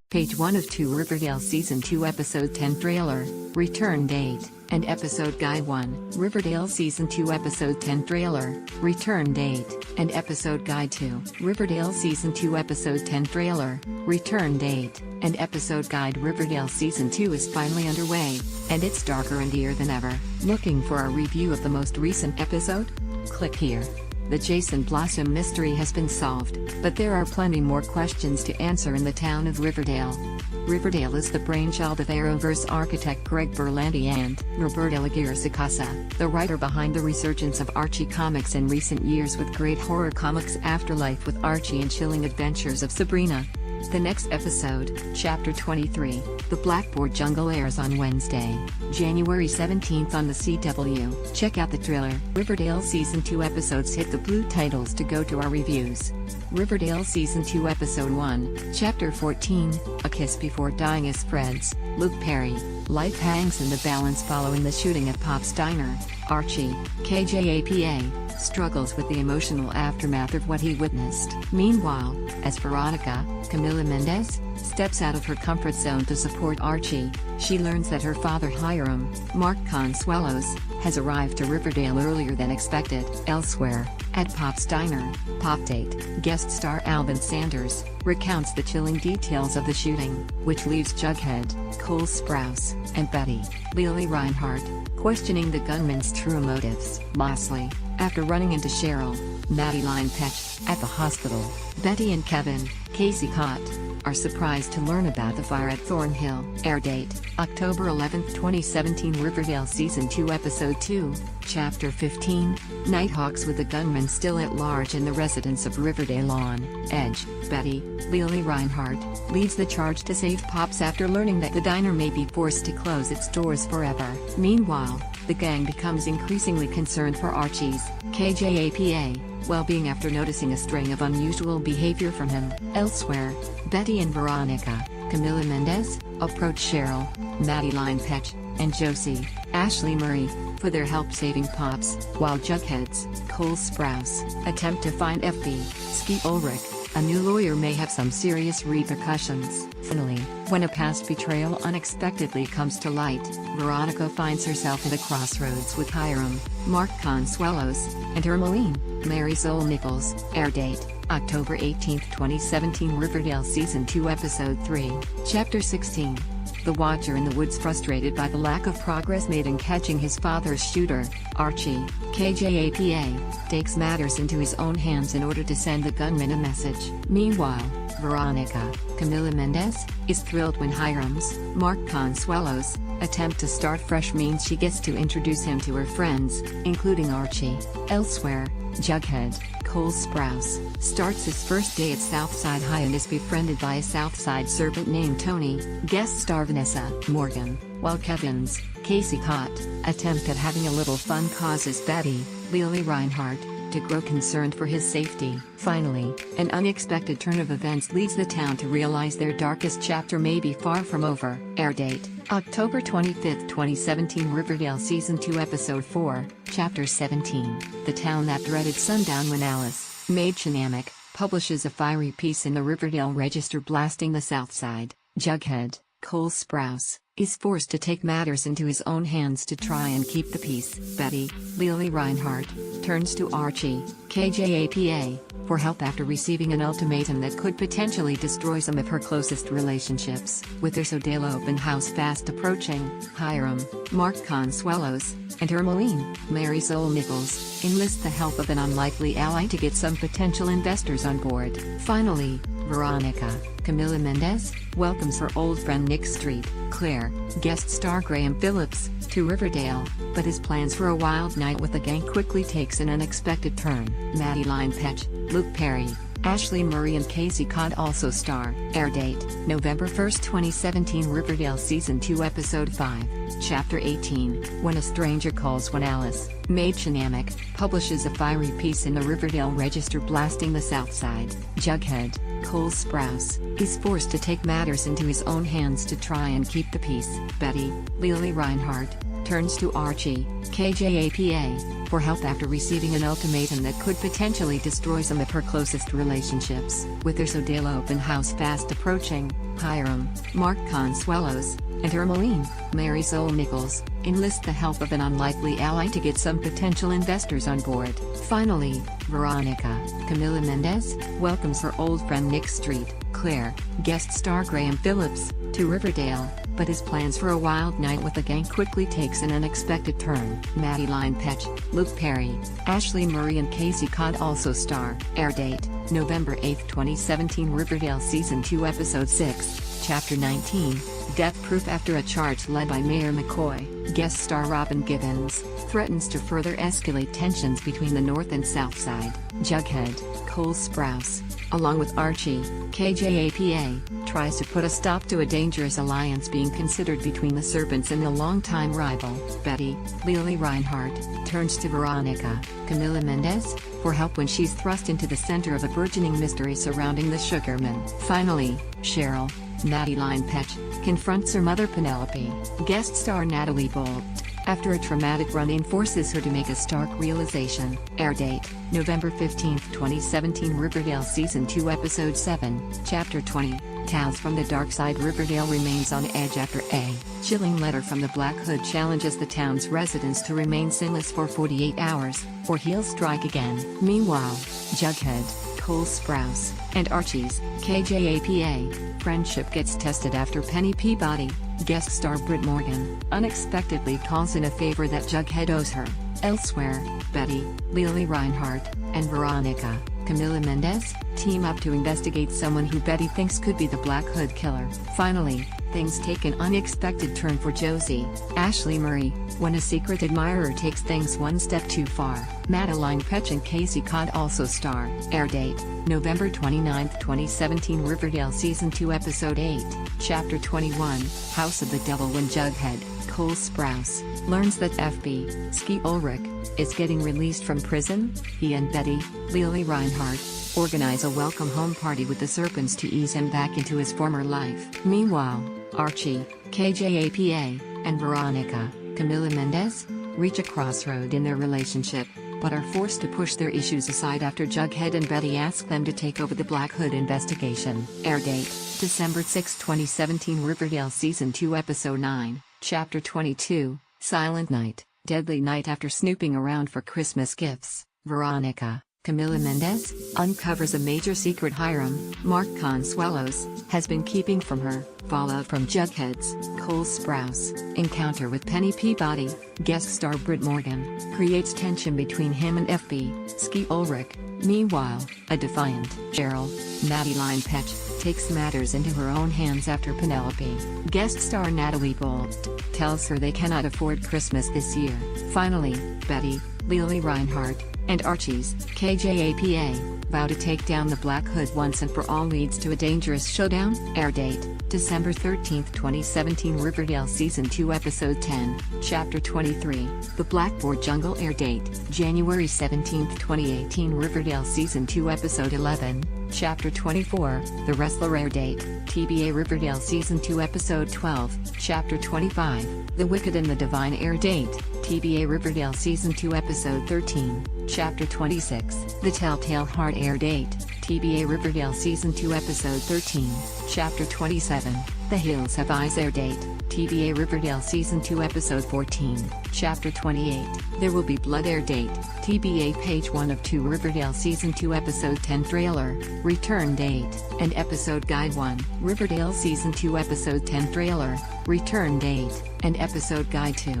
Page 1 of 2 Riverdale Season 2 Episode 10 Trailer, Return Date, and Episode Guide 1. Riverdale Season 2 Episode 10 Trailer, Return Date, and Episode Guide 2. Riverdale Season 2 Episode 10 Trailer, Return Date, and Episode Guide. Riverdale Season 2 is finally underway, and it's darker and dear than ever. Looking for a review of the most recent episode? Click here. The Jason Blossom mystery has been solved, but there are plenty more questions to answer in the town of Riverdale. Riverdale is the brainchild of Arrowverse architect Greg Berlanti and Roberto Aguirre-Sacasa, the writer behind the resurgence of Archie comics in recent years with great horror comics Afterlife with Archie and chilling adventures of Sabrina. The next episode, Chapter 23, The Blackboard Jungle, airs on Wednesday, January 17th on the CW. Check out the trailer. Riverdale Season 2 episodes hit the blue titles to go to our reviews. Riverdale Season 2 Episode 1, Chapter 14, A Kiss Before Dying is Fred's, Luke Perry. Life hangs in the balance following the shooting at Pop's Diner. Archie, KJAPA, struggles with the emotional aftermath of what he witnessed. Meanwhile, as Veronica, Camila Mendez, steps out of her comfort zone to support Archie, she learns that her father Hiram, Mark Consuelos, has arrived to Riverdale earlier than expected. Elsewhere, at Pop's Diner, Pop Date, guest star Alvin Sanders, recounts the chilling details of the shooting, which leaves Jughead, Cole Sprouse, and Betty, Lily Reinhardt, questioning the gunman's true motives. Lastly, after running into Cheryl, Maddie Petch, at the hospital, Betty and Kevin, Casey Cott, are surprised to learn about the fire at Thornhill. Air date, October 11, 2017. Riverdale Season 2 Episode 2, Chapter 15, Nighthawks. With the gunman still at large in the residence of Riverdale on edge, Betty, Lily Reinhardt, leads the charge to save Pops after learning that the diner may be forced to close its doors forever. Meanwhile, the gang becomes increasingly concerned for Archie's, KJAPA, well-being after noticing a string of unusual behavior from him. Elsewhere, Betty and Veronica, Camila Mendez, approach Cheryl, Maddie Petch, and Josie, Ashley Murray, for their help saving Pops, while Jughead's, Cole Sprouse, attempt to find FB, Skeet Ulrich. A new lawyer may have some serious repercussions. Finally, when a past betrayal unexpectedly comes to light, Veronica finds herself at a crossroads with Hiram, Mark Consuelos, and Hermeline, Mary Zoe Nichols. Air date, October 18, 2017. Riverdale Season 2 Episode 3, Chapter 16. The Watcher in the woods. Frustrated by the lack of progress made in catching his father's shooter, Archie, KJAPA, takes matters into his own hands in order to send the gunman a message. Meanwhile, Veronica, Camila Mendez, is thrilled when Hiram's, Mark Consuelos, attempt to start fresh means she gets to introduce him to her friends, including Archie. Elsewhere, Jughead, Cole Sprouse, starts his first day at Southside High and is befriended by a Southside servant named Tony, guest star Vanessa Morgan, while Kevin's, Casey Cott, attempt at having a little fun causes Betty, Lily Reinhardt, to grow concerned for his safety. Finally, an unexpected turn of events leads the town to realize their darkest chapter may be far from over. Air date, October 25, 2017. Riverdale Season 2 Episode 4, Chapter 17. The town that dreaded sundown when Alice, Maid Shenanick, publishes a fiery piece in the Riverdale Register blasting the South Side. Jughead, Cole Sprouse, is forced to take matters into his own hands to try and keep the peace. Betty, Lily Reinhardt, turns to Archie, KJAPA, for help after receiving an ultimatum that could potentially destroy some of her closest relationships. With their Sodale open house fast approaching, Hiram, Mark Consuelos, and Hermeline, Mary Zoe Nichols, enlist the help of an unlikely ally to get some potential investors on board. Finally, Veronica, Camila Mendez, welcomes her old friend Nick Street, Claire, guest star Graham Phillips, to Riverdale, but his plans for a wild night with the gang quickly takes an unexpected turn. Maddie Petch, Luke Perry, Ashley Murray and Casey Cott also star. Air date, November 1, 2017. Riverdale Season 2 Episode 5, Chapter 18, When a Stranger Calls. When Alice, Maid Shenanick, publishes a fiery piece in the Riverdale Register blasting the South Side, Jughead, Cole Sprouse, is forced to take matters into his own hands to try and keep the peace. Betty, Lily Reinhardt, turns to Archie, KJAPA, for help after receiving an ultimatum that could potentially destroy some of her closest relationships. With their Riverdale open house fast approaching, Hiram, Mark Consuelos, and Ermeline, Mary Zoe Nichols, enlist the help of an unlikely ally to get some potential investors on board. Finally, Veronica, Camila Mendez, welcomes her old friend Nick Street, Claire, guest star Graham Phillips, to Riverdale, but his plans for a wild night with the gang quickly takes an unexpected turn. Madeline Petch, Luke Perry, Ashley Murray and Casey Codd also star. Air date, November 8, 2017. Riverdale Season 2 Episode 6, Chapter 19, Death Proof. After a charge led by Mayor McCoy, guest star Robin Givens, threatens to further escalate tensions between the North and South Side, Jughead, Cole Sprouse, along with Archie, KJAPA, tries to put a stop to a dangerous alliance being considered between the Serpents and a longtime rival. Betty, Lily Reinhardt, turns to Veronica, Camila Mendez, for help when she's thrust into the center of a burgeoning mystery surrounding the Sugarman. Finally, Cheryl, Madeline Petch, confronts her mother Penelope, guest star Natalie Bolt, after a traumatic run-in forces her to make a stark realization. Air date, November 15, 2017. Riverdale Season 2 Episode 7, Chapter 20, Tales from the Dark Side. Riverdale remains on edge after a chilling letter from the Black Hood challenges the town's residents to remain sinless for 48 hours, or he'll strike again. Meanwhile, Jughead, Cole Sprouse, and Archie's, KJAPA, friendship gets tested after Penny Peabody, guest star Britt Morgan, unexpectedly calls in a favor that Jughead owes her. Elsewhere, Betty, Lily Reinhardt, and Veronica, Camila Mendez, team up to investigate someone who Betty thinks could be the Black Hood killer. Finally, things take an unexpected turn for Josie, Ashley Murray, when a secret admirer takes things one step too far. Madeline Petch and Casey Codd also star. Air date, November 29, 2017. Riverdale Season 2 Episode 8, Chapter 21, House of the Devil. When Jughead, Cole Sprouse, learns that FB, Ski Ulrich, is getting released from prison, he and Betty, Lily Reinhardt, organize a welcome home party with the Serpents to ease him back into his former life. Meanwhile, Archie, KJAPA, and Veronica, Camila Mendez, reach a crossroad in their relationship, but are forced to push their issues aside after Jughead and Betty ask them to take over the Black Hood investigation. Air date, December 6, 2017. Riverdale Season 2 Episode 9, Chapter 22, Silent Night, Deadly Night. After snooping around for Christmas gifts, Veronica, Camila Mendez, uncovers a major secret Hiram, Mark Consuelos, has been keeping from her. Fallout from Jughead's, Cole Sprouse, encounter with Penny Peabody, guest star Britt Morgan, creates tension between him and FB, Ski Ulrich. Meanwhile, a defiant Cheryl, Madeline Petch, takes matters into her own hands after Penelope, guest star Natalie Bolt, tells her they cannot afford Christmas this year. Finally, Betty, Lily Reinhardt, and Archie's, KJAPA, vow to take down the Black Hood once and for all. Leads to a dangerous showdown. Air date, December 13, 2017. Riverdale Season 2 Episode 10, Chapter 23, The Blackboard Jungle. Air date, January 17, 2018. Riverdale Season 2 Episode 11, Chapter 24, The Wrestler. Air date, TBA. Riverdale Season 2 Episode 12, Chapter 25, The Wicked and the Divine. Air date, TBA. Riverdale Season 2 Episode 13, Chapter 26, The Telltale Heart. Air date, TBA. Riverdale Season 2 Episode 13, Chapter 27, The Hills Have Eyes. Air date, TBA. Riverdale Season 2 Episode 14, Chapter 28, There Will Be Blood. Air date, TBA. Page 1 of 2. Riverdale Season 2 Episode 10 Trailer, Return date, and Episode Guide 1. Riverdale Season 2 Episode 10 Trailer, Return date, and Episode Guide 2.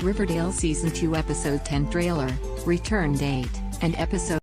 Riverdale Season 2 Episode 10 Trailer, Return date, and Episode